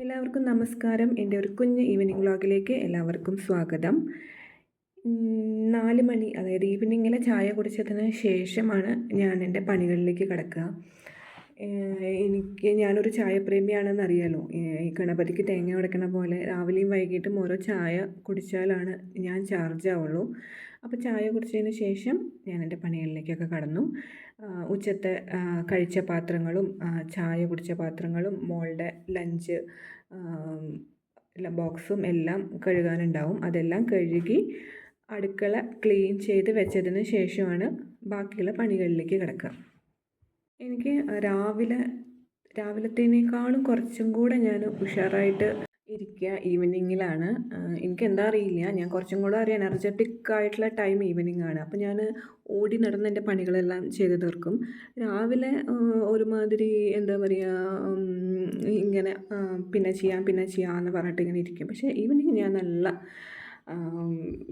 എല്ലാവർക്കും നമസ്കാരം. എൻ്റെ ഒരു കുഞ്ഞ് ഈവനിങ് വ്ളോഗിലേക്ക് എല്ലാവർക്കും സ്വാഗതം. 4 മണി, അതായത് ഈവനിങ്ങിലെ ചായ കുടിച്ചതിന് ശേഷമാണ് ഞാൻ എൻ്റെ പണികളിലേക്ക് കിടക്കുക. ഞാനൊരു ചായപ്രേമിയാണെന്ന് അറിയാലോ. ഈ ഗണപതിക്ക് തേങ്ങ ഉടക്കണ പോലെ രാവിലെയും വൈകിട്ടും ഓരോ ചായ കുടിച്ചാലാണ് ഞാൻ ചാർജ് ആവുള്ളൂ. അപ്പോൾ ചായ കുടിച്ചതിന് ശേഷം ഞാൻ എൻ്റെ പണികളിലേക്കൊക്കെ കടന്നു. ഉച്ചത്തെ കഴിച്ച പാത്രങ്ങളും ചായ കുടിച്ച പാത്രങ്ങളും മോളുടെ ലഞ്ച് ബോക്സും എല്ലാം കഴുകാനുണ്ടാവും. അതെല്ലാം കഴുകി അടുക്കള ക്ലീൻ ചെയ്ത് വെച്ചതിന് ശേഷമാണ് ബാക്കിയുള്ള പണികളിലേക്ക് കിടക്കുക. എനിക്ക് രാവിലത്തേനേക്കാളും കുറച്ചും കൂടെ ഞാൻ ഉഷാറായിട്ട് ഇരിക്കുക ഈവനിങ്ങിലാണ്. എനിക്കെന്താ അറിയില്ല, ഞാൻ കുറച്ചും കൂടെ ഒരു എനർജറ്റിക് ആയിട്ടുള്ള ടൈം ഈവനിങ് ആണ്. അപ്പോൾ ഞാൻ ഓടി നടന്ന് എൻ്റെ പണികളെല്ലാം ചെയ്ത് തീർക്കും. രാവിലെ ഒരുമാതിരി എന്താ പറയുക, ഇങ്ങനെ പിന്നെ ചെയ്യാമെന്ന് പറഞ്ഞിട്ട് ഇങ്ങനെ ഇരിക്കും. പക്ഷേ ഈവനിങ് ഞാൻ നല്ല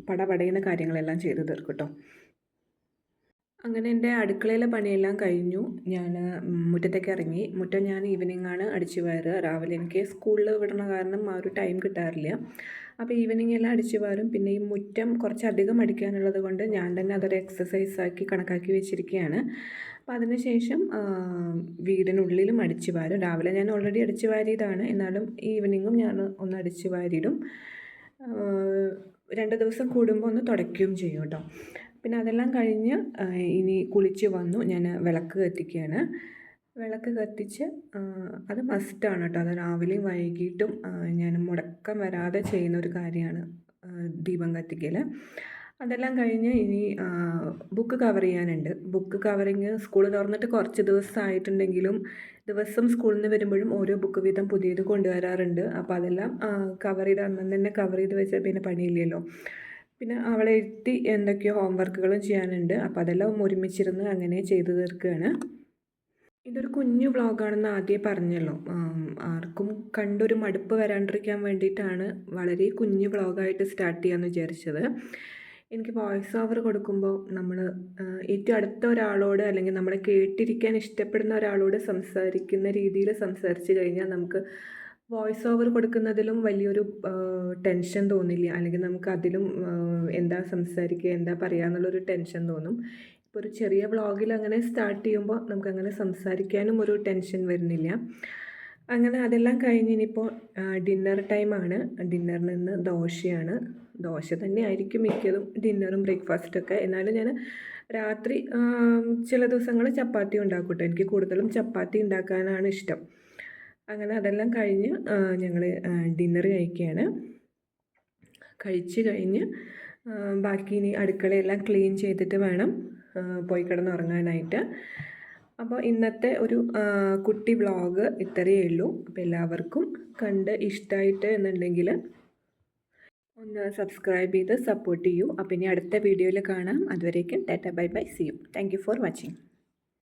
പടപടയുന്ന കാര്യങ്ങളെല്ലാം ചെയ്ത് തീർക്കും കേട്ടോ. അങ്ങനെ എൻ്റെ അടുക്കളയിലെ പണിയെല്ലാം കഴിഞ്ഞു. ഞാൻ മുറ്റത്തേക്ക് ഇറങ്ങി. മുറ്റം ഞാൻ ഈവനിങ്ങാണ് അടിച്ചു വാരുക. രാവിലെ എനിക്ക് സ്കൂളിൽ വിടണ കാരണം ആ ഒരു ടൈം കിട്ടാറില്ല. അപ്പോൾ ഈവനിങ് എല്ലാം അടിച്ചു വാരും. പിന്നെ ഈ മുറ്റം കുറച്ചധികം അടിക്കാനുള്ളത് കൊണ്ട് ഞാൻ തന്നെ അതൊരു എക്സസൈസാക്കി കണക്കാക്കി വെച്ചിരിക്കുകയാണ്. അപ്പോൾ അതിന് ശേഷം വീടിനുള്ളിലും അടിച്ചു വാരും. രാവിലെ ഞാൻ ഓൾറെഡി അടിച്ചു വാരിയതാണ്, എന്നാലും ഈവനിങ്ങും ഞാൻ ഒന്ന് അടിച്ചു വാരിയിടും. 2 ദിവസം കൂടുമ്പോൾ ഒന്ന് തുടയ്ക്കുകയും ചെയ്യും കേട്ടോ. പിന്നെ അതെല്ലാം കഴിഞ്ഞ് ഇനി കുളിച്ച് വന്നു. ഞാൻ വിളക്ക് കത്തിക്കുകയാണ്. വിളക്ക് കത്തിച്ച് അത് മസ്റ്റാണ് കേട്ടോ. അത് രാവിലെയും വൈകിട്ടും ഞാൻ മുടക്കം വരാതെ ചെയ്യുന്നൊരു കാര്യമാണ് ദീപം കത്തിക്കൽ. അതെല്ലാം കഴിഞ്ഞ് ഇനി ബുക്ക് കവർ ചെയ്യാനുണ്ട്. ബുക്ക് കവറിങ് സ്കൂൾ തുറന്നിട്ട് കുറച്ച് ദിവസമായിട്ടുണ്ടെങ്കിലും ദിവസം സ്കൂളിൽ നിന്ന് വരുമ്പോഴും ഓരോ ബുക്ക് വീതം പുതിയത് കൊണ്ടുവരാറുണ്ട്. അപ്പോൾ അതെല്ലാം കവർ ചെയ്ത് അന്ന് തന്നെ കവർ ചെയ്ത് വെച്ചാൽ പിന്നെ പണിയില്ലല്ലോ. പിന്നെ അവളെ ഇരുത്തി എന്തൊക്കെയോ ഹോംവർക്കുകളും ചെയ്യാനുണ്ട്. അപ്പോൾ അതെല്ലാം ഒരുമിച്ചിരുന്ന് അങ്ങനെ ചെയ്തു തീർക്കുകയാണ്. ഇതൊരു കുഞ്ഞു വ്ളോഗാണെന്ന് ആദ്യമേ പറഞ്ഞല്ലോ. ആർക്കും കണ്ടൊരു മടുപ്പ് വരാണ്ടിരിക്കാൻ വേണ്ടിയിട്ടാണ് വളരെ കുഞ്ഞു വ്ളോഗായിട്ട് സ്റ്റാർട്ട് ചെയ്യാമെന്ന് വിചാരിച്ചത്. എനിക്ക് വോയിസ് ഓവർ കൊടുക്കുമ്പോൾ നമ്മൾ ഏറ്റവും അടുത്ത ഒരാളോട്, അല്ലെങ്കിൽ നമ്മളെ കേട്ടിരിക്കാൻ ഇഷ്ടപ്പെടുന്ന ഒരാളോട് സംസാരിക്കുന്ന രീതിയിൽ സംസാരിച്ച് കഴിഞ്ഞാൽ നമുക്ക് വോയിസ് ഓവർ കൊടുക്കുന്നതിലും വലിയൊരു ടെൻഷൻ തോന്നില്ല, അല്ലെങ്കിൽ നമുക്ക് അതിലും എന്താ സംസാരിക്കുക, എന്താ പറയുക എന്നുള്ളൊരു ടെൻഷൻ തോന്നും. ഇപ്പോൾ ഒരു ചെറിയ വ്ളോഗിൽ അങ്ങനെ സ്റ്റാർട്ട് ചെയ്യുമ്പോൾ നമുക്കങ്ങനെ സംസാരിക്കാനും ഒരു ടെൻഷൻ വരുന്നില്ല. അങ്ങനെ അതെല്ലാം കഴിഞ്ഞ് ഇനിയിപ്പോൾ ഡിന്നർ ടൈമാണ്. ഡിന്നറിന് ഇന്ന് ദോശയാണ്. ദോശ തന്നെ ആയിരിക്കും മിക്കതും ഡിന്നറും ബ്രേക്ക്ഫാസ്റ്റൊക്കെ. എന്നാലും ഞാൻ രാത്രി ചില ദിവസങ്ങൾ ചപ്പാത്തി ഉണ്ടാക്കും കേട്ടോ. എനിക്ക് കൂടുതലും ചപ്പാത്തി ഉണ്ടാക്കാനാണ് ഇഷ്ടം. അങ്ങനെ അതെല്ലാം കഴിഞ്ഞ് ഞങ്ങൾ ഡിന്നർ കഴിക്കുകയാണ്. കഴിച്ച് കഴിഞ്ഞ് ബാക്കി ഇനി അടുക്കളയെല്ലാം ക്ലീൻ ചെയ്തിട്ട് വേണം പോയി കിടന്നുറങ്ങാനായിട്ട്. അപ്പോൾ ഇന്നത്തെ ഒരു കുട്ടി വ്ളോഗ് ഇത്രയേ ഉള്ളൂ. അപ്പോൾ എല്ലാവർക്കും കണ്ട് ഇഷ്ടമായിട്ട് എന്നുണ്ടെങ്കിൽ ഒന്ന് സബ്സ്ക്രൈബ് ചെയ്ത് സപ്പോർട്ട് ചെയ്യൂ. അപ്പോൾ ഇനി അടുത്ത വീഡിയോയിൽ കാണാം. അതുവരേക്കും ta-ta bye bye, see you. Thank you for watching.